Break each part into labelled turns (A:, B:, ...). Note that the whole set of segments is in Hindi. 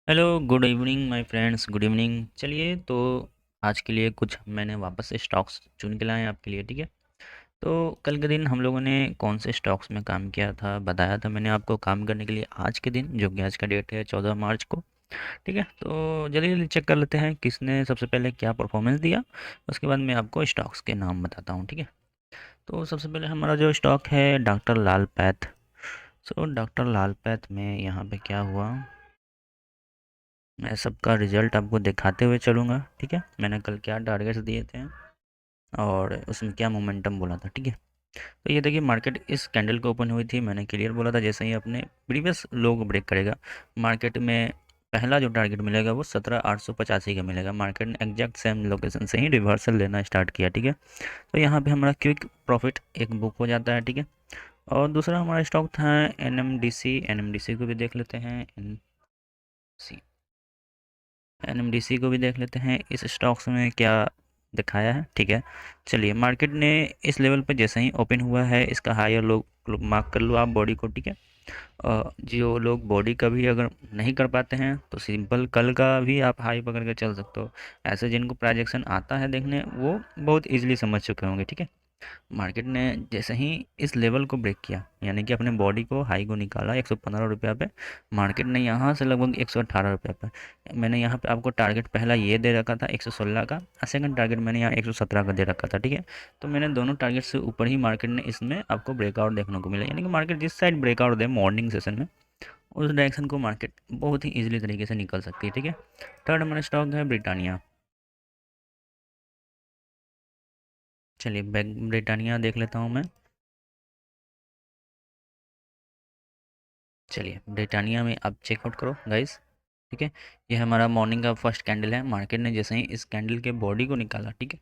A: Hello, good evening my friends, good evening. चलिए तो आज के लिए कुछ मैंने वापस से स्टॉक्स चुन के लाए हैं आपके लिए, ठीक है। तो कल के दिन हम लोगों ने कौन से स्टॉक्स में काम किया था, बताया था मैंने आपको काम करने के लिए आज के दिन, जो कि आज का डेट है 14 मार्च को, ठीक है। तो जल्दी जल्दी चेक कर लेते हैं किसने सबसे पहले क्या परफॉर्मेंस दिया। उसके बाद मैं आपको स्टॉक्स के नाम बताता हूँ, ठीक है। तो सबसे पहले हमारा जो स्टॉक है डॉक्टर लाल पैथ। सो डॉक्टर लाल पैथ में यहाँ पे क्या हुआ, मैं सबका रिजल्ट आपको दिखाते हुए चलूँगा, ठीक है। मैंने कल क्या टारगेट्स दिए थे और उसमें क्या मोमेंटम बोला था, ठीक है। तो ये देखिए, मार्केट इस कैंडल को ओपन हुई थी, मैंने क्लियर बोला था जैसे ही अपने प्रीवियस लो को ब्रेक करेगा मार्केट में पहला जो टारगेट मिलेगा वो 17,885 का मिलेगा। मार्केट ने एग्जैक्ट सेम लोकेशन से ही रिवर्सल लेना स्टार्ट किया, ठीक है। तो यहाँ पे हमारा क्विक प्रॉफिट एक बुक हो जाता है, ठीक है। और दूसरा हमारा स्टॉक था एनएमडीसी। एनएमडीसी को भी देख लेते हैं, एनएमडीसी को भी देख लेते हैं इस स्टॉक्स में क्या दिखाया है, ठीक है। चलिए, मार्केट ने इस लेवल पे जैसे ही ओपन हुआ है इसका हायर लो मार्क कर लो आप बॉडी को, ठीक है। जो लोग बॉडी का भी अगर नहीं कर पाते हैं तो सिंपल कल का भी आप हाई पकड़ के चल सकते हो। ऐसे जिनको प्रोजेक्शन आता है देखने वो बहुत इजीली समझ चुके होंगे, ठीक है। मार्केट ने जैसे ही इस लेवल को ब्रेक किया, यानी कि अपने बॉडी को हाई को निकाला 115 रुपया पे, मार्केट ने यहाँ से लगभग 118 रुपये पे, मैंने यहाँ पे आपको टारगेट पहला ये दे रखा था 116 का, और सेकंड टारगेट मैंने यहाँ 117 का दे रखा था, ठीक है। तो मैंने दोनों टारगेट से ऊपर ही मार्केट ने इसमें आपको ब्रेकआउट देखने को मिला, यानी कि मार्केट जिस साइड ब्रेकआउट दे मॉर्निंग सेशन में उस डायरेक्शन को मार्केट बहुत ही ईजिली तरीके से निकल सकती है, ठीक है। थर्ड हमारा स्टॉक है ब्रिटानिया। चलिए ब्रिटानिया देख लेता हूँ मैं। चलिए ब्रिटानिया में आप चेकआउट करो गाइस, ठीक है। ये हमारा मॉर्निंग का फर्स्ट कैंडल है, मार्केट ने जैसे ही इस कैंडल के बॉडी को निकाला, ठीक है,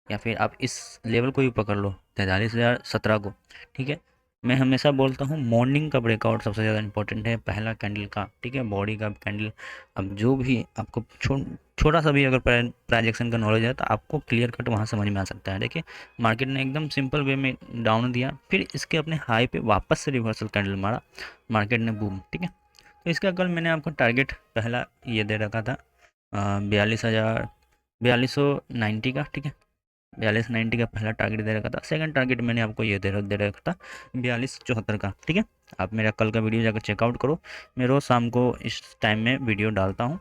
A: या फिर आप इस लेवल को भी पकड़ लो 43,017 को, ठीक है। मैं हमेशा बोलता हूँ मॉर्निंग का ब्रेकआउट सबसे ज़्यादा इंपॉर्टेंट है, पहला कैंडल का, ठीक है, बॉडी का कैंडल। अब जो भी आपको छोटा सा भी अगर प्राइजेक्शन का नॉलेज है तो आपको क्लियर कट वहाँ समझ में आ सकता है। देखिए, मार्केट ने एकदम सिंपल वे में डाउन दिया, फिर इसके अपने हाई पे वापस से रिवर्सल कैंडल मारा, मार्केट ने बूम, ठीक है। तो इसका कल मैंने आपको टारगेट पहला ये दे रखा था 42,000 4290 का, ठीक है। 4290 का पहला टारगेट दे रखा था, सेकंड टारगेट मैंने आपको ये दे रखा था 4274 का, ठीक है। आप मेरा कल का वीडियो जाकर चेकआउट करो, मैं रोज़ शाम को इस टाइम में वीडियो डालता हूँ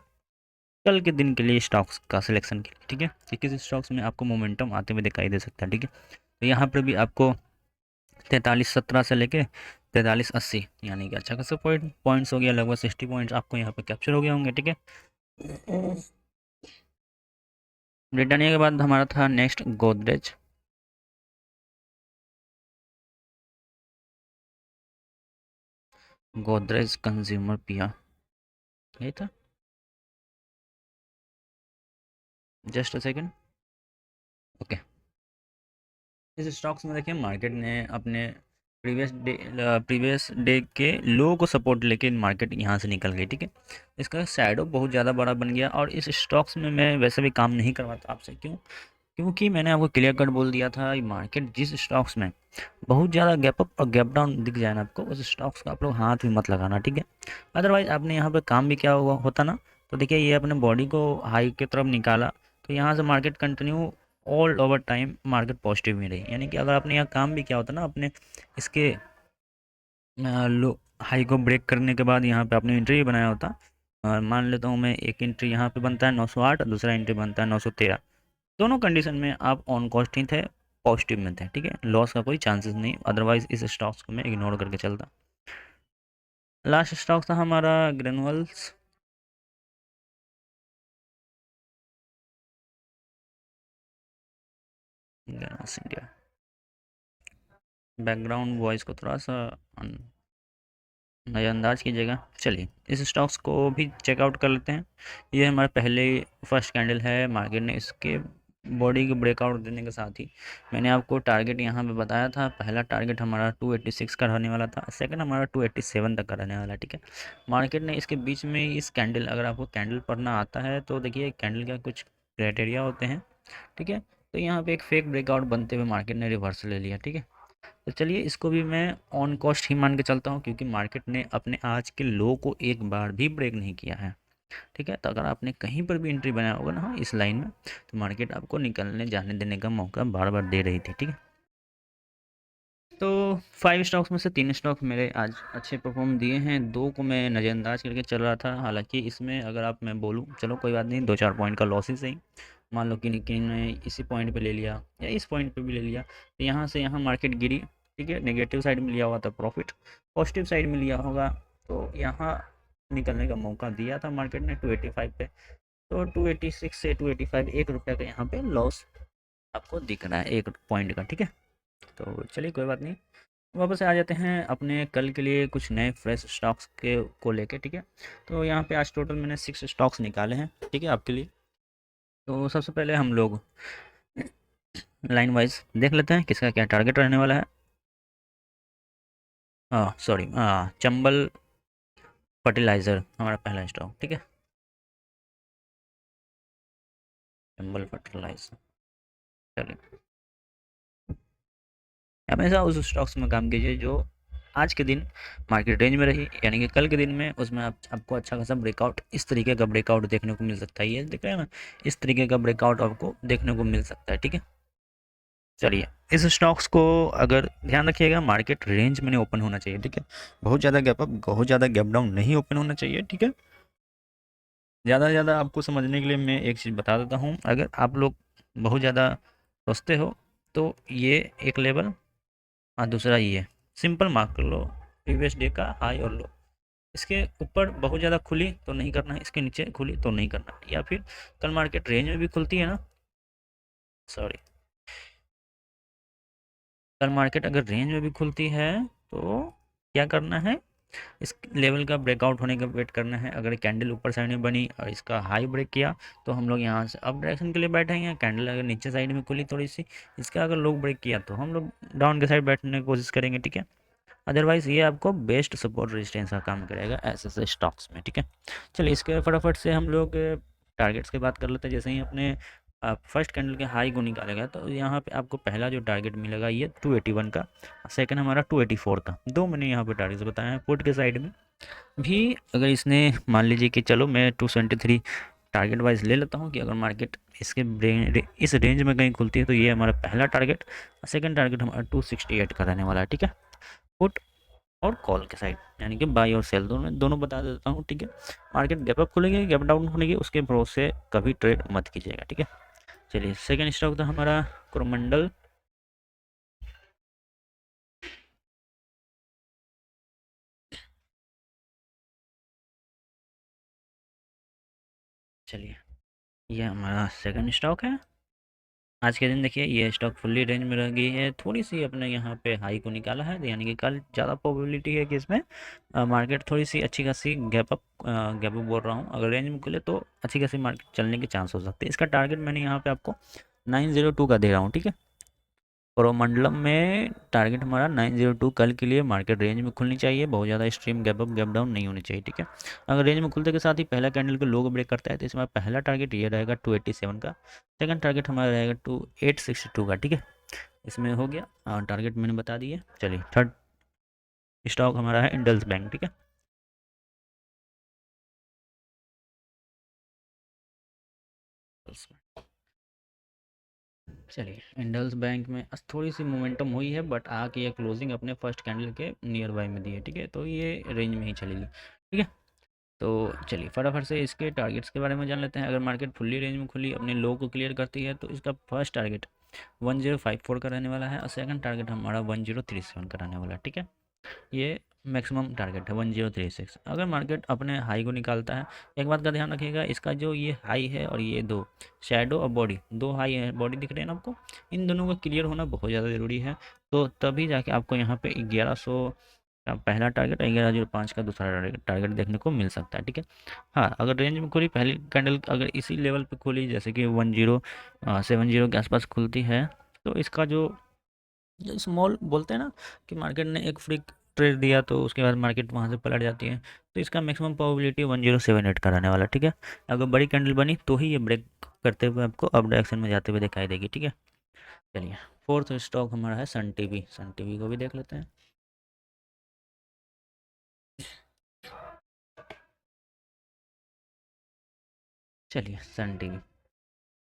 A: कल के दिन के लिए स्टॉक्स का सिलेक्शन के लिए, ठीक है। कि किस स्टॉक्स में आपको मोमेंटम आते हुए दिखाई दे सकता है, ठीक है। तो यहाँ पर भी आपको 4317 से लेके 4380, यानी कि अच्छा खासा पॉइंट्स हो गया, लगभग 60 पॉइंट्स आपको यहाँ पे कैप्चर हो गए होंगे, ठीक है। ब्रिटानिया के बाद हमारा था नेक्स्ट गोदरेज। गोदरेज कंज्यूमर पिया, यही था। Just a second, okay. इस स्टॉक्स में देखिए मार्केट ने अपने प्रीवियस डे के लो को सपोर्ट लेके मार्केट यहाँ से निकल गई, ठीक है। इसका शैडो बहुत ज़्यादा बड़ा बन गया और इस स्टॉक्स में मैं वैसे भी काम नहीं करवाता आपसे, क्यों? क्योंकि मैंने आपको क्लियर कट बोल दिया था मार्केट जिस स्टॉक्स में बहुत ज़्यादा गैप अप और गैप डाउन दिख जाए ना आपको, उस स्टॉक्स का आप लोग हाथ भी मत लगाना, ठीक है। अदरवाइज आपने यहाँ पे काम भी क्या हुआ होता ना, तो देखिए ये अपने बॉडी को हाई की तरफ निकाला, तो यहाँ से market continue all over time market positive में रही, यानी कि अगर आपने यहाँ काम भी किया होता ना अपने इसके लो हाई को ब्रेक करने के बाद यहाँ पे आपने एंट्री बनाया होता, और मान लेता हूँ मैं एक एंट्री यहाँ पे बनता है 908 और दूसरा एंट्री बनता है 913, दोनों कंडीशन में आप ऑन कॉस्ट ही थे, पॉजिटिव में थे, ठीक है। लॉस का कोई चांसेस नहीं, अदरवाइज इस स्टॉक्स को मैं इग्नोर करके चलता। लास्ट स्टॉक था हमारा granules. Granules India, background voice को थोड़ा सा नज़रअंदाज कीजिएगा। चलिए इस स्टॉक्स को भी चेकआउट कर लेते हैं। ये हमारा पहले फर्स्ट कैंडल है, मार्केट ने इसके बॉडी को ब्रेकआउट देने के साथ ही मैंने आपको टारगेट यहाँ पे बताया था, पहला टारगेट हमारा 286 का रहने वाला था, सेकंड हमारा 287 तक का रहने वाला, ठीक है। मार्केट ने इसके बीच में इस कैंडल, अगर आपको कैंडल पढ़ना आता है तो देखिए कैंडल का कुछ क्राइटेरिया होते हैं, ठीक है। तो यहाँ पे एक फेक ब्रेकआउट बनते हुए मार्केट ने रिवर्सल ले लिया, ठीक है। तो चलिए इसको भी मैं ऑन कॉस्ट ही मान के चलता हूँ, क्योंकि मार्केट ने अपने आज के लो को एक बार भी ब्रेक नहीं किया है, ठीक है। तो अगर आपने कहीं पर भी एंट्री बनाया होगा ना इस लाइन में, तो मार्केट आपको निकलने जाने देने का मौका बार बार दे रही थी। ठीक है। तो 5 स्टॉक्स में से 3 स्टॉक मेरे आज अच्छे परफॉर्म दिए हैं, 2 को मैं नज़रअंदाज करके चल रहा था। हालांकि इसमें अगर आप मैं बोलूँ, चलो कोई बात नहीं, 2-4 पॉइंट का लॉस ही सही। मान लो कि किन ने इसी पॉइंट पे ले लिया या इस पॉइंट पे भी ले लिया, तो यहाँ से यहाँ मार्केट गिरी। ठीक है। नेगेटिव साइड में लिया हुआ था प्रॉफिट, पॉजिटिव साइड में लिया होगा तो यहाँ निकलने का मौका दिया था मार्केट ने 285 पे। तो 286 से 285 1 रुपये का यहाँ पे लॉस आपको दिख रहा है 1 पॉइंट का। ठीक है। तो चलिए कोई बात नहीं, वापस से आ जाते हैं अपने कल के लिए कुछ नए फ्रेश स्टॉक्स के को लेके। ठीक है। तो यहाँ पे आज टोटल मैंने 6 स्टॉक्स निकाले हैं, ठीक है, आपके लिए। तो सबसे पहले हम लोग लाइन वाइज देख लेते हैं किसका क्या टारगेट रहने वाला है। हाँ सॉरी, चंबल फर्टिलाइज़र हमारा पहला स्टॉक। ठीक है। चंबल फर्टिलाइज़र, चलिए। हमेशा उस स्टॉक्स में काम कीजिए जो आज के दिन मार्केट रेंज में रही, यानी कि कल के दिन में उसमें आपको अच्छा खासा ब्रेकआउट, इस तरीके का ब्रेकआउट देखने को मिल सकता है। ये दिख रहा है ना, इस तरीके का ब्रेकआउट आपको देखने को मिल सकता है। ठीक है। चलिए, इस स्टॉक्स को अगर ध्यान रखिएगा, मार्केट रेंज में नहीं ओपन होना चाहिए। ठीक है। बहुत ज़्यादा गैप अप, बहुत ज़्यादा गैप डाउन नहीं ओपन होना चाहिए। ठीक है। ज़्यादा से ज़्यादा आपको समझने के लिए मैं एक चीज़ बता देता हूँ, अगर आप लोग बहुत ज़्यादा सोचते हो तो ये एक लेवल, हाँ दूसरा ये सिंपल मार्क कर लो, प्रीवियस डे का हाई और लो। इसके ऊपर बहुत ज़्यादा खुली तो नहीं करना है, इसके नीचे खुली तो नहीं करना है। या फिर कल मार्केट रेंज में भी खुलती है ना, सॉरी, कल मार्केट अगर रेंज में भी खुलती है तो क्या करना है, इस लेवल का ब्रेकआउट होने का वेट करना है। अगर कैंडल ऊपर साइड में बनी और इसका हाई ब्रेक किया तो हम लोग यहाँ से अप डायरेक्शन के लिए बैठेंगे। कैंडल अगर नीचे साइड में खुली थोड़ी सी, इसका अगर लो ब्रेक किया तो हम लोग डाउन के साइड बैठने की कोशिश करेंगे। ठीक है। अदरवाइज़ ये आपको बेस्ट सपोर्ट रेजिस्टेंस का काम करेगा ऐसे ऐसे स्टॉक्स में। ठीक है। चलिए, इसके फटाफट से हम लोग टारगेट्स की बात कर लेते हैं। जैसे ही अपने फर्स्ट कैंडल के हाई को निकालेगा तो यहाँ पे आपको पहला जो टारगेट मिलेगा ये 281 का, सेकंड हमारा 284 का। दो मैंने यहाँ पे टारगेट्स बताए हैं। पुट के साइड में भी अगर इसने मान लीजिए कि चलो मैं 273 टारगेट वाइज ले लेता हूँ कि अगर मार्केट इस रेंज में कहीं खुलती है तो ये हमारा पहला टारगेट, सेकंड टारगेट हमारा 268 का रहने वाला है। ठीक है। पुट और कॉल के साइड, यानी कि बाई और सेल दोनों दोनों बता देता हूँ। ठीक है। मार्केट गैप अप खुलेगी, गैप डाउन खुलेगी, उसके भरोसे कभी ट्रेड मत कीजिएगा। ठीक है। चलिए, सेकंड स्टॉक था हमारा कोरोमंडल। चलिए, ये हमारा सेकंड स्टॉक है। आज के दिन देखिए ये स्टॉक फुल्ली रेंज में रह गई है, थोड़ी सी अपने यहाँ पे हाई को निकाला है, यानी कि कल ज़्यादा प्रोबेबिलिटी है कि इसमें मार्केट थोड़ी सी अच्छी खासी गैप अप बोल रहा हूँ, अगर रेंज में खुले तो अच्छी खासी मार्केट चलने के चांस हो सकते हैं। इसका टारगेट मैंने यहाँ पे आपको 902 का दे रहा हूँ। ठीक है। कोरोमंडलम में टारगेट हमारा 902 कल के लिए मार्केट रेंज में खुलनी चाहिए, बहुत ज़्यादा extreme gap up gap down नहीं होनी चाहिए। ठीक है। अगर रेंज में खुलते के साथ ही पहला कैंडल को लो ब्रेक करता है तो इसमें पहला टारगेट ये रहेगा 287 का, सेकंड टारगेट हमारा रहेगा 2862 का। ठीक है। इसमें हो गया, और टारगेट मैंने बता दिए। चलिए, थर्ड स्टॉक हमारा है इंडल्स बैंक। ठीक है। चलिए, इंडल्स बैंक में आज थोड़ी सी मोमेंटम हुई है, बट आके ये क्लोजिंग अपने फर्स्ट कैंडल के नियर बाय में दी है। ठीक है। तो ये रेंज में ही चलेगी। ठीक है। तो चलिए फटाफट से इसके टारगेट्स के बारे में जान लेते हैं। अगर मार्केट फुल्ली रेंज में खुली, अपने लो को क्लियर करती है, तो इसका फर्स्ट टारगेट 1054 का रहने वाला है और सेकंड टारगेट हमारा 1037 का रहने वाला है। ठीक है। ये मैक्सिमम टारगेट है 1036। अगर मार्केट अपने हाई को निकालता है, एक बात का ध्यान रखिएगा, इसका जो ये हाई है और ये दो शैडो और बॉडी, दो हाई है बॉडी दिख रहे हैं ना आपको, इन दोनों का क्लियर होना बहुत ज़्यादा ज़रूरी है। तो तभी जाके आपको यहाँ पे 1100 का पहला टारगेट, 1105 का दूसरा टारगेट देखने को मिल सकता है। ठीक है। हाँ, अगर रेंज में खुली पहली कैंडल अगर इसी लेवल पे खुली, जैसे कि 1070 के आसपास खुलती है, तो इसका जो जो स्मॉल बोलते हैं ना कि मार्केट ने एक फ्री ट्रेड दिया तो उसके बाद मार्केट वहाँ से पलट जाती है, तो इसका मैक्सिमम प्रोबेबिलिटी 1078 का रहने वाला। ठीक है। अगर बड़ी कैंडल बनी तो ही ये ब्रेक करते हुए आपको अप डायरेक्शन में जाते हुए दिखाई देगी। ठीक है। चलिए, फोर्थ स्टॉक हमारा है सन टीवी। सन टीवी को भी देख लेते हैं। चलिए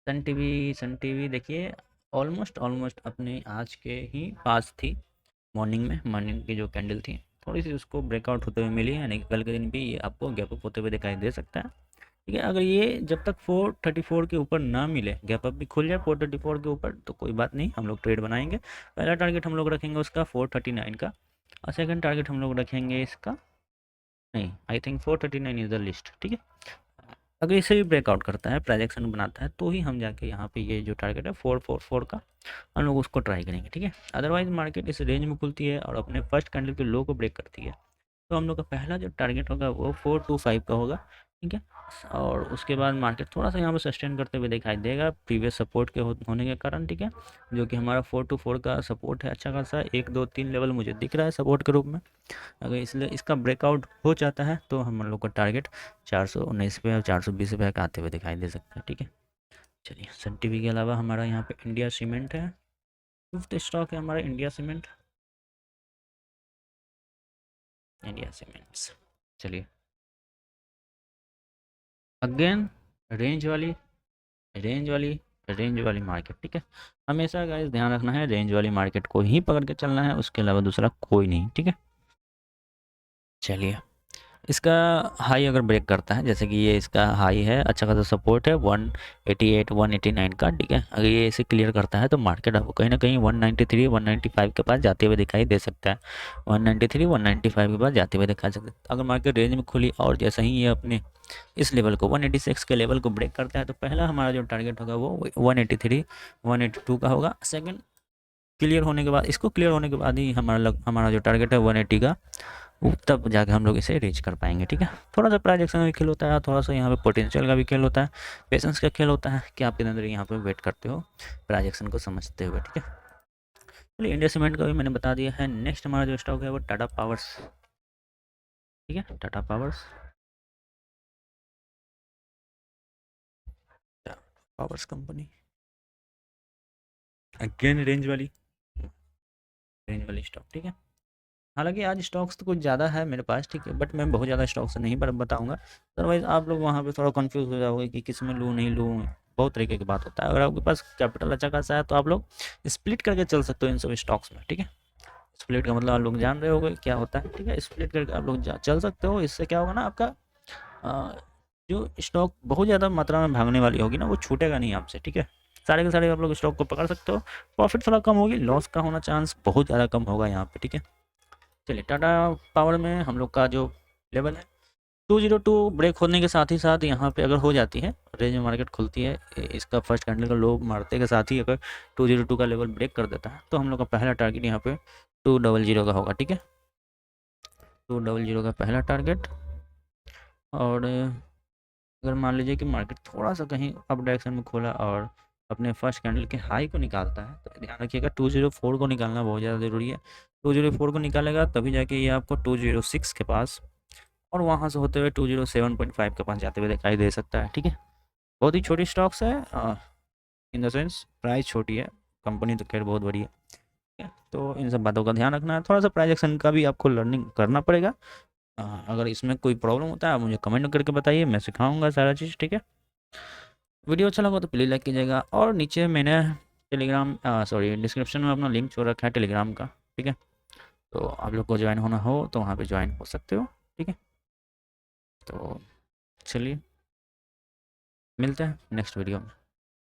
A: सन टीवी देखिए, ऑलमोस्ट ऑलमोस्ट अपने आज के ही पास थी। मॉर्निंग की जो कैंडल थी, थोड़ी सी उसको ब्रेकआउट होते हुए मिली है, यानी कि कल के दिन भी ये आपको गैप अप होते हुए दिखाई दे सकता है। ठीक है, अगर ये जब तक 434 के ऊपर ना मिले, गैप अप भी खुल जाए 434 के ऊपर, तो कोई बात नहीं, हम लोग ट्रेड बनाएंगे। पहला टारगेट हम लोग रखेंगे उसका 439 का, और सेकंड टारगेट हम लोग रखेंगे इसका, नहीं, I think 439 is the list. ठीक है, अगर इसे भी ब्रेकआउट करता है, प्रोजेक्शन बनाता है, तो ही हम जाके यहाँ पे ये जो टारगेट है 444 का, हम लोग उसको ट्राई करेंगे। ठीक है, अदरवाइज मार्केट इस रेंज में खुलती है और अपने फर्स्ट कैंडल के लो को ब्रेक करती है, तो हम लोग का पहला जो टारगेट होगा वो 425 का होगा। ठीक है, और उसके बाद मार्केट थोड़ा सा यहाँ पर सस्टेन करते हुए दिखाई देगा प्रीवियस सपोर्ट के होने के कारण। ठीक है, जो कि हमारा 424 का सपोर्ट है, अच्छा खासा 1 2 3 लेवल मुझे दिख रहा है सपोर्ट के रूप में। अगर इसलिए इसका ब्रेकआउट हो जाता है तो हम लोग का टारगेट 419 पे और 420 पे आते हुए दिखाई दे सकता है। ठीक है, चलिए सन टीवी के अलावा हमारा यहाँ पे इंडिया सीमेंट है, फिफ्थ स्टॉक है हमारा इंडिया सीमेंट। इंडिया सीमेंट्स, चलिए अगेन रेंज वाली रेंज वाली रेंज वाली मार्केट। ठीक है, हमेशा गाइस ध्यान रखना है, रेंज वाली मार्केट को ही पकड़ के चलना है, उसके अलावा दूसरा कोई नहीं। ठीक है, चलिए इसका हाई अगर ब्रेक करता है, जैसे कि ये इसका हाई है, अच्छा खासा सपोर्ट है 188 189 का। ठीक है, अगर ये इसे क्लियर करता है तो मार्केट आपको कहीं ना कहीं 193 195 के पास जाते हुए दिखाई दे सकता है। 193 195 के पास जाते हुए दिखा सकता है। अगर मार्केट रेंज में खुली और जैसे ही ये अपने इस लेवल को 186 के लेवल को ब्रेक करता है, तो पहला हमारा जो टारगेट होगा वो 183 182 का होगा। सेकेंड क्लियर होने के बाद, इसको क्लियर होने के बाद ही हमारा जो टारगेट है 180 का, वो तब जाके हम लोग इसे रीच कर पाएंगे। ठीक है, थोड़ा सा प्राइजेक्शन का भी खेल होता है, थोड़ा सा यहाँ पे पोटेंशियल का भी खेल होता है, पेशेंस का खेल होता है कि आप कितने देर यहाँ पे वेट करते हो प्राइजेक्शन को समझते हुए। ठीक है, चलिए इंडिया सीमेंट का भी मैंने बता दिया है। नेक्स्ट हमारा जो स्टॉक है वो टाटा पावर्स। ठीक है, Tata powers, powers company, again range वाली स्टॉक। ठीक है, हालांकि आज स्टॉक्स तो कुछ ज़्यादा है मेरे पास। ठीक है, बट मैं बहुत ज़्यादा स्टॉक्स नहीं पर बताऊंगा, अदरवाइज आप लोग वहाँ पे थोड़ा कंफ्यूज हो जाओगे कि किस में लूँ नहीं लूँ। बहुत तरीके की बात होता है, अगर आपके पास कैपिटल अच्छा खासा है तो आप लोग स्प्लिट करके चल सकते हो इन सब स्टॉक्स में। ठीक है, स्प्लिट का मतलब आप लोग जान रहे होगे क्या होता है। ठीक है, स्प्लिट करके आप लोग चल सकते हो, इससे क्या होगा ना, आपका जो स्टॉक बहुत ज़्यादा मात्रा में भागने वाली होगी ना, वो छूटेगा नहीं आपसे। ठीक है, सारे के सारे आप लोग स्टॉक को पकड़ सकते हो, प्रॉफिट थोड़ा कम होगी, लॉस का होना चांस बहुत ज़्यादा कम होगा यहाँ पे। ठीक है, चलिए टाटा पावर में हम लोग का जो लेवल है 202 ब्रेक होने के साथ ही साथ यहाँ पे अगर हो जाती है, रेंज में मार्केट खुलती है, इसका फर्स्ट कैंडल का लो मारते के साथ ही अगर 202 का लेवल ब्रेक कर देता है, तो हम लोग का पहला टारगेट यहाँ पे 200 का होगा। ठीक है, 200 का पहला टारगेट। और अगर मान लीजिए कि मार्केट थोड़ा सा कहीं अप डायरेक्शन में खोला और अपने फर्स्ट कैंडल के हाई को निकालता है, तो ध्यान रखिएगा 204 को निकालना बहुत ज़्यादा ज़रूरी है। 204 को निकालेगा तभी जाके ये आपको 206 के पास और वहाँ से होते हुए 207.5 के पास जाते हुए दिखाई दे सकता है। ठीक है, बहुत ही छोटी स्टॉक्स है, इन द सेंस प्राइस छोटी है, कंपनी तो खैर बहुत बड़ी है। ठीक है, तो इन सब बातों का ध्यान रखना है, थोड़ा सा प्राइस एक्शन का भी आपको लर्निंग करना पड़ेगा। अगर इसमें कोई प्रॉब्लम होता है आप मुझे कमेंट करके बताइए, मैं सिखाऊंगा सारा चीज़। ठीक है, वीडियो अच्छा लगा तो प्लीज़ लाइक कीजिएगा, और नीचे मैंने टेलीग्राम सॉरी डिस्क्रिप्शन में अपना लिंक छोड़ रखा है टेलीग्राम का। ठीक है, तो आप लोग को ज्वाइन होना हो तो वहाँ पे ज्वाइन हो सकते हो। ठीक है, तो चलिए मिलते हैं नेक्स्ट वीडियो में।